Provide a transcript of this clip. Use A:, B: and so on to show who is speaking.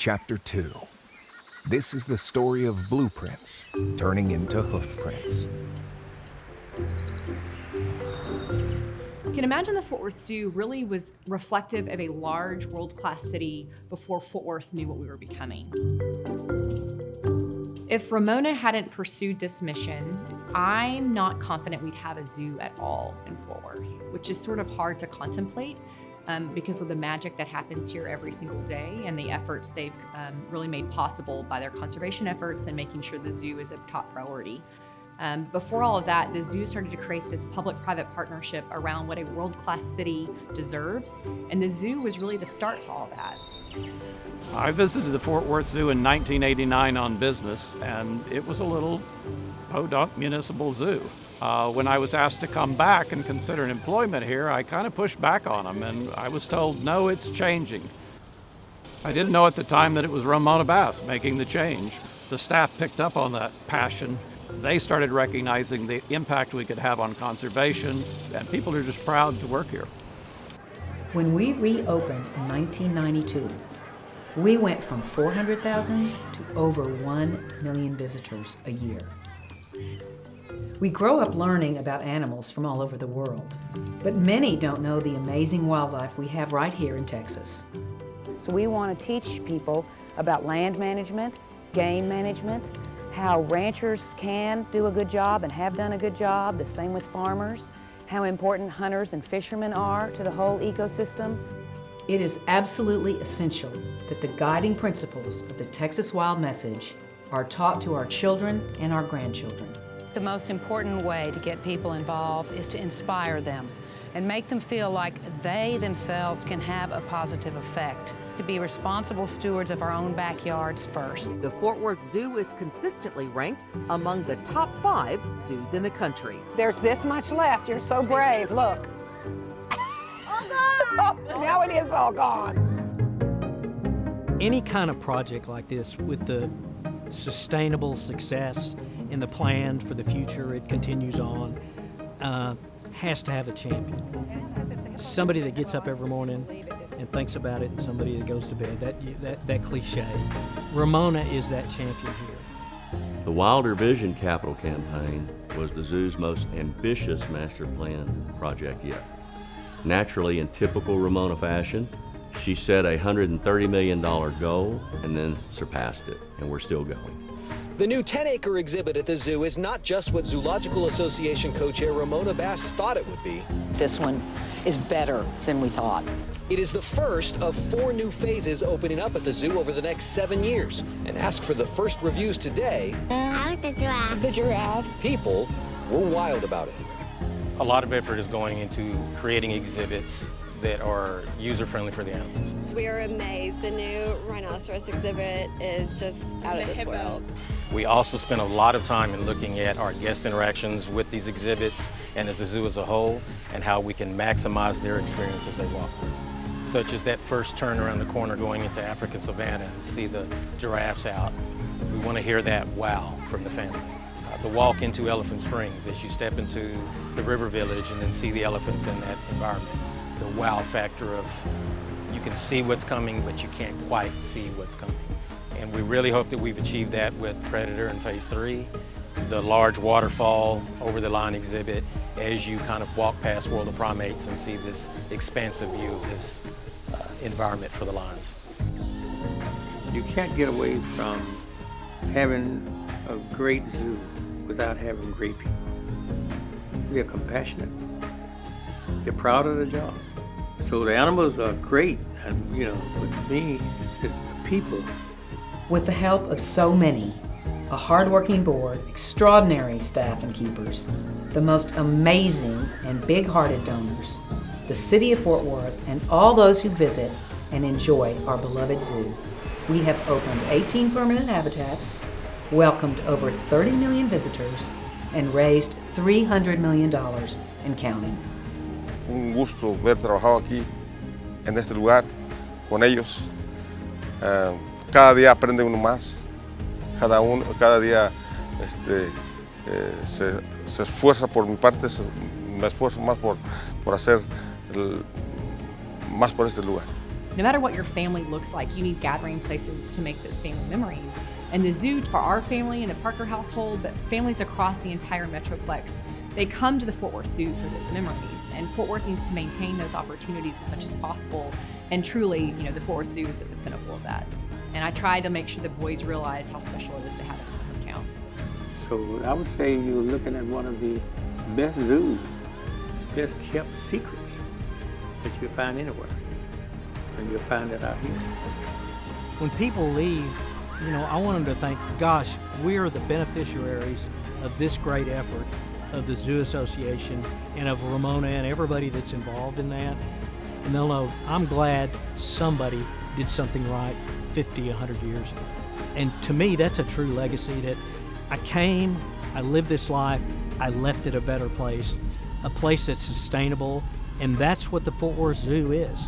A: Chapter 2. This is the story of blueprints turning into hoof prints.
B: You can imagine the Fort Worth Zoo really was reflective of a large world-class city before Fort Worth knew what we were becoming. If Ramona hadn't pursued this mission, I'm not confident we'd have a zoo at all in Fort Worth, which is sort of hard to contemplate because of the magic that happens here every single day and the efforts they've really made possible by their conservation efforts and making sure the zoo is a top priority. Before all of that, the zoo started to create this public-private partnership around what a world-class city deserves, and the zoo was really the start to all that.
C: I visited the Fort Worth Zoo in 1989 on business, and it was a little podunk municipal zoo. When I was asked to come back and consider an employment here, I kind of pushed back on them, and I was told, no, it's changing. I didn't know at the time that it was Ramona Bass making the change. The staff picked up on that passion. They started recognizing the impact we could have on conservation, and people are just proud to work here.
D: When we reopened in 1992, we went from 400,000 to over 1 million visitors a year. We grow up learning about animals from all over the world, but many don't know the amazing wildlife we have right here in Texas.
E: So we want to teach people about land management, game management, how ranchers can do a good job and have done a good job, the same with farmers, how important hunters and fishermen are to the whole ecosystem.
D: It is absolutely essential that the guiding principles of the Texas Wild Message are taught to our children and our grandchildren.
F: The most important way to get people involved is to inspire them and make them feel like they themselves can have a positive effect, to be responsible stewards of our own backyards first.
G: The Fort Worth Zoo is consistently ranked among the top 5 zoos in the country.
E: There's this much left. You're so brave. Look. Oh, now it is all gone.
H: Any kind of project like this with the sustainable success in the plan for the future, it continues on, has to have a champion. Somebody that gets up every morning and thinks about it, and somebody that goes to bed, that cliche. Ramona is that champion here.
I: The Wilder Vision Capital Campaign was the zoo's most ambitious master plan project yet. Naturally, in typical Ramona fashion, she set a $130 million goal and then surpassed it, and we're still going.
J: The new 10-acre exhibit at the zoo is not just what Zoological Association co-chair Ramona Bass thought it would be.
F: This one is better than we thought.
J: It is the first of 4 new phases opening up at the zoo over the next 7 years. And ask for the first reviews today.
K: How's the giraffe?
E: The giraffes.
J: People were wild about it.
L: A lot of effort is going into creating exhibits that are user-friendly for the animals.
K: We are amazed. The new rhinoceros exhibit is just out of this world.
L: We also spend a lot of time in looking at our guest interactions with these exhibits and as a zoo as a whole, and how we can maximize their experience as they walk through. Such as that first turn around the corner going into African savanna and see the giraffes out. We want to hear that wow from the family. The walk into Elephant Springs as you step into the river village and then see the elephants in that environment. The wow factor of you can see what's coming, but you can't quite see what's coming. And we really hope that we've achieved that with Predator in Phase 3. The large waterfall over the line exhibit as you kind of walk past World of Primates and see this expansive view of this environment for the lions.
M: You can't get away from having a great zoo without having great people. They're compassionate. They're proud of the job. So the animals are great, and but to me, it's the people.
D: With the help of so many, a hardworking board, extraordinary staff and keepers, the most amazing and big-hearted donors, the City of Fort Worth, and all those who visit and enjoy our beloved zoo, we have opened 18 permanent habitats, welcomed over 30 million visitors, and raised $300 million and counting.
N: Un gusto ver trabajado aquí, en este lugar, con ellos. Cada día aprende uno más. Cada día se esfuerza por mi parte, me esfuerzo más por hacer más por este lugar.
B: no matter what your family looks like, you need gathering places to make those family memories. And the zoo, for our family and the Parker household, but families across the entire Metroplex, they come to the Fort Worth Zoo for those memories. And Fort Worth needs to maintain those opportunities as much as possible. And truly, the Fort Worth Zoo is at the pinnacle of that. And I try to make sure the boys realize how special it is to have it in their hometown.
M: So I would say you're looking at one of the best zoos, best kept secrets that you'll find anywhere. And you'll find it out here.
H: When people leave, I want them to think, gosh, we are the beneficiaries of this great effort of the Zoo Association and of Ramona and everybody that's involved in that. And they'll know, I'm glad somebody did something right 50, 100 years ago. And to me, that's a true legacy that I came, I lived this life, I left it a better place, a place that's sustainable, and that's what the Fort Worth Zoo is.